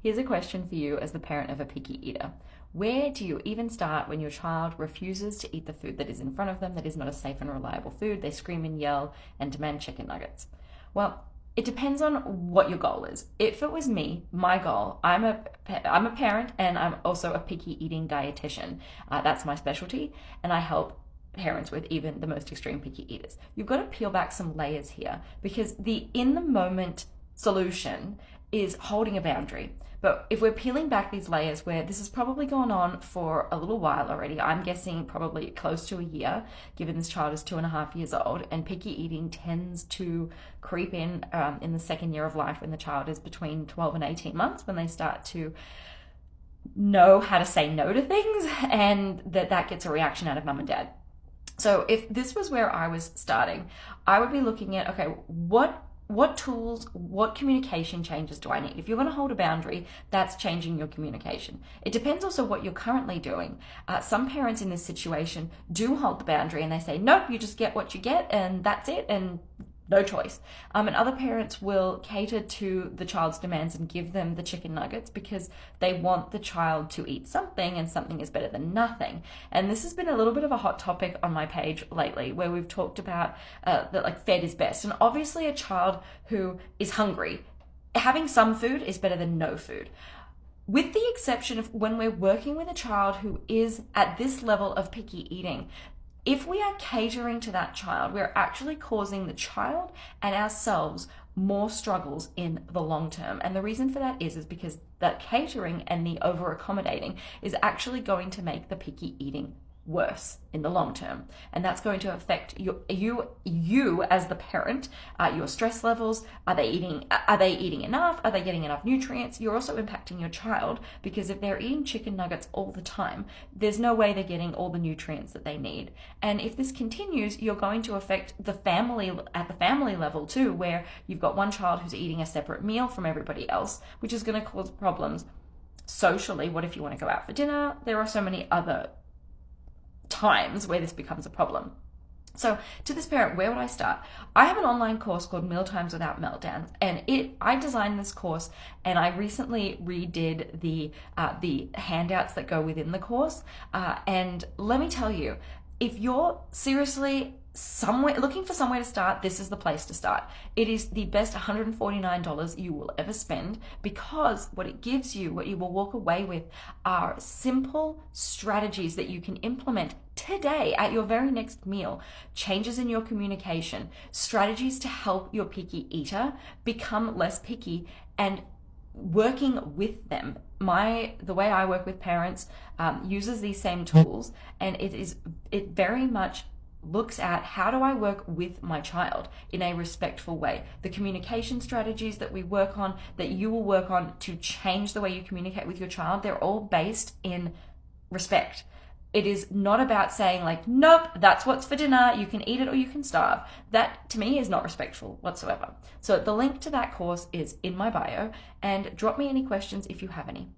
Here's a question for you as the parent of a picky eater. Where do you even start when your child refuses to eat the food that is in front of them, that is not a safe and reliable food? They scream and yell and demand chicken nuggets. Well, it depends on what your goal is. If it was me, my goal, I'm a parent and I'm also a picky eating dietitian. That's my specialty, and I help parents with even the most extreme picky eaters. You've got to peel back some layers here, because the in the moment solution is holding a boundary. But if we're peeling back these layers, where this has probably gone on for a little while already, I'm guessing probably close to a year, given this child is 2.5 years old, and picky eating tends to creep in the second year of life, when the child is between 12 and 18 months, when they start to know how to say no to things, and that gets a reaction out of mum and dad. So if this was where I was starting, I would be looking at, okay, what tools, what communication changes do I need? If you're going to hold a boundary, that's changing your communication. It depends also what you're currently doing. Some parents in this situation do hold the boundary and they say, nope, you just get what you get and that's it, and no choice. And other parents will cater to the child's demands and give them the chicken nuggets because they want the child to eat something, and something is better than nothing. And this has been a little bit of a hot topic on my page lately, where we've talked about that like fed is best. And obviously a child who is hungry, having some food is better than no food. With the exception of when we're working with a child who is at this level of picky eating, if we are catering to that child, we're actually causing the child and ourselves more struggles in the long term. And the reason for that is because that catering and the over accommodating is actually going to make the picky eating worse in the long term, and that's going to affect you as the parent, your stress levels. Are they eating enough? Are they getting enough nutrients? You're also impacting your child, because if they're eating chicken nuggets all the time, there's no way they're getting all the nutrients that they need. And if this continues, you're going to affect the family at the family level too, where you've got one child who's eating a separate meal from everybody else, which is going to cause problems socially. What if you want to go out for dinner? There are so many other times where this becomes a problem. So to this parent, where would I start? I have an online course called Mealtimes Without Meltdowns, and I designed this course, and I recently redid the handouts that go within the course. And let me tell you, if you're seriously looking for somewhere to start, this is the place to start. It is the best $149 you will ever spend, because what it gives you, what you will walk away with, are simple strategies that you can implement today at your very next meal. Changes in your communication, strategies to help your picky eater become less picky, and working with them. The way I work with parents uses these same tools, and it very much looks at, how do I work with my child in a respectful way? The communication strategies that we work on, that you will work on to change the way you communicate with your child, they're all based in respect. It is not about saying like, nope, that's what's for dinner, you can eat it or you can starve. That to me is not respectful whatsoever. So the link to that course is in my bio, and drop me any questions if you have any.